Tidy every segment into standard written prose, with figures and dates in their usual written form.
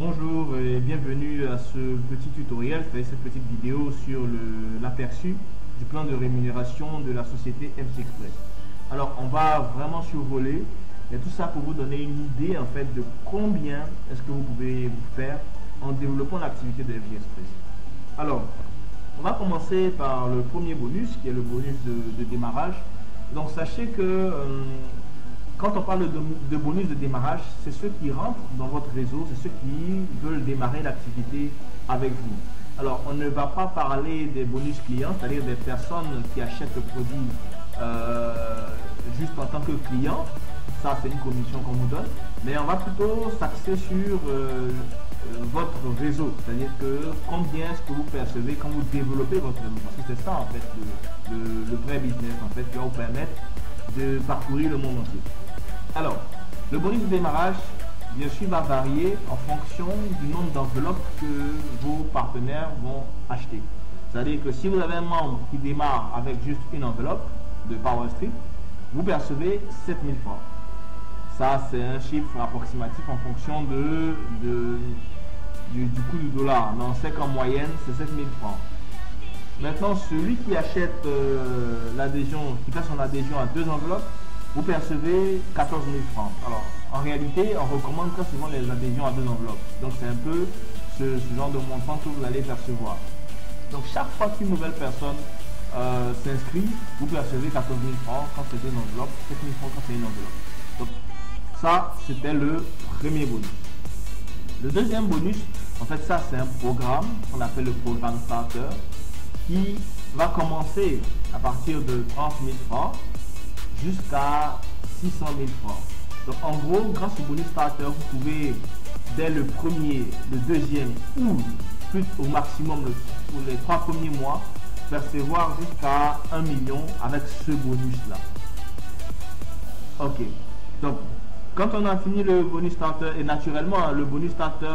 Bonjour et bienvenue à ce petit tutoriel, cette petite vidéo sur l'aperçu du plan de rémunération de la société FG Express. Alors on va vraiment survoler et tout ça pour vous donner une idée en fait de combien est-ce que vous pouvez vous faire en développant l'activité de FG Express. Alors on va commencer par le premier bonus qui est le bonus de démarrage. Donc sachez que quand on parle de bonus de démarrage, c'est ceux qui rentrent dans votre réseau, c'est ceux qui veulent démarrer l'activité avec vous. Alors, on ne va pas parler des bonus clients, c'est-à-dire des personnes qui achètent le produit juste en tant que client. Ça, c'est une commission qu'on vous donne. Mais on va plutôt s'axer sur votre réseau, c'est-à-dire que combien est-ce que vous percevez quand vous développez votre réseau. Parce que c'est ça, en fait, le vrai business, en fait, qui va vous permettre de parcourir le monde entier. Alors, le bonus de démarrage, bien sûr, va varier en fonction du nombre d'enveloppes que vos partenaires vont acheter. C'est-à-dire que si vous avez un membre qui démarre avec juste une enveloppe de PowerScript, vous percevez 7000 francs. Ça, c'est un chiffre approximatif en fonction du coût du dollar. Mais on sait qu'en moyenne, c'est 7000 francs. Maintenant, celui qui achète l'adhésion, qui fait son adhésion à 2 enveloppes, vous percevez 14 000 francs. Alors, en réalité, on recommande très souvent les adhésions à 2 enveloppes. Donc, c'est un peu ce genre de montant que vous allez percevoir. Donc, chaque fois qu'une nouvelle personne s'inscrit, vous percevez 14 000 francs quand c'est 2 enveloppes, 7 000 francs quand c'est une enveloppe. Donc, ça, c'était le premier bonus. Le deuxième bonus, en fait, ça, c'est un programme qu'on appelle le programme Starter qui va commencer à partir de 30 000 francs jusqu'à 600 000 francs. Donc en gros, grâce au bonus starter, vous pouvez dès le premier, le deuxième ou plus au maximum pour les 3 premiers mois percevoir jusqu'à 1 million avec ce bonus là. Ok, donc quand on a fini le bonus starter, et naturellement le bonus starter,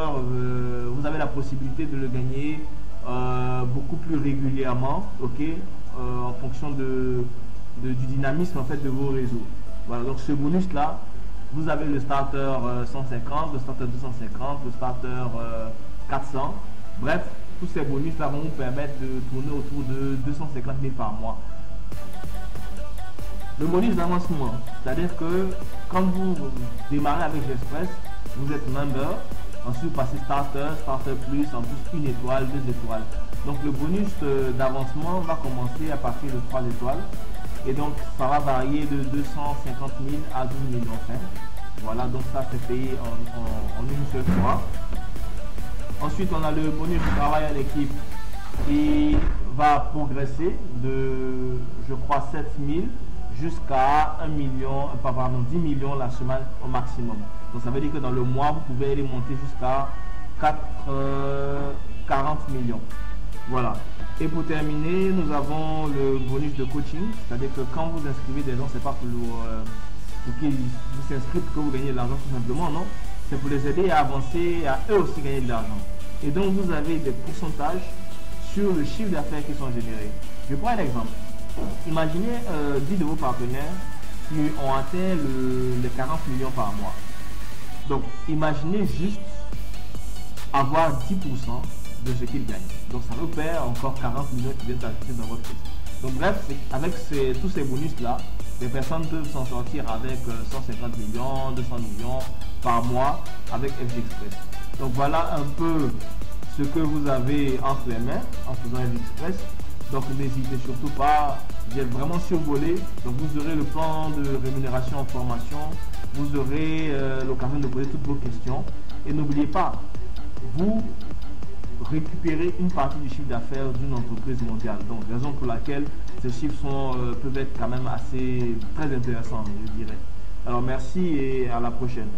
vous avez la possibilité de le gagner beaucoup plus régulièrement, ok, en fonction du dynamisme en fait de vos réseaux. Voilà, donc ce bonus là, vous avez le starter 150, le starter 250, le starter 400. Bref, tous ces bonus là vont vous permettre de tourner autour de 250 000 par mois. Le bonus d'avancement, c'est-à-dire que quand vous démarrez avec Express, vous êtes member, ensuite vous passez starter, starter plus, en plus 1 étoile, 2 étoiles. Donc le bonus d'avancement va commencer à partir de 3 étoiles. Et donc ça va varier de 250 000 à 12 millions 5. Voilà, donc ça c'est payé en une seule fois. Ensuite on a le bonus de travail en équipe qui va progresser de, je crois, 7 000 jusqu'à 1 million, pardon, 10 millions la semaine au maximum. Donc ça veut dire que dans le mois vous pouvez aller monter jusqu'à 40 millions. Voilà. Et pour terminer, nous avons le bonus de coaching, c'est-à-dire que quand vous inscrivez des gens, c'est pas pour qu'ils vous s'inscrivent que vous gagnez de l'argent tout simplement, non. C'est pour les aider à avancer, à eux aussi gagner de l'argent. Et donc vous avez des pourcentages sur le chiffre d'affaires qui sont générés. Je prends un exemple. Imaginez 10 de vos partenaires qui ont atteint les 40 millions par mois. Donc imaginez juste avoir 10% de ce qu'ils gagnent. Donc ça vous fait encore 40 millions qui viennent s'ajouter dans votre liste. Donc bref, avec tous ces bonus là, les personnes peuvent s'en sortir avec 150 millions, 200 millions par mois avec FG Express. Donc voilà un peu ce que vous avez entre les mains en faisant FG Express. Donc n'hésitez surtout pas, j'ai vraiment survolé. Donc vous aurez le plan de rémunération en formation, vous aurez l'occasion de poser toutes vos questions. Et n'oubliez pas, vous récupérer une partie du chiffre d'affaires d'une entreprise mondiale. Donc raison pour laquelle ces chiffres peuvent être quand même assez très intéressants, je dirais. Alors merci et à la prochaine.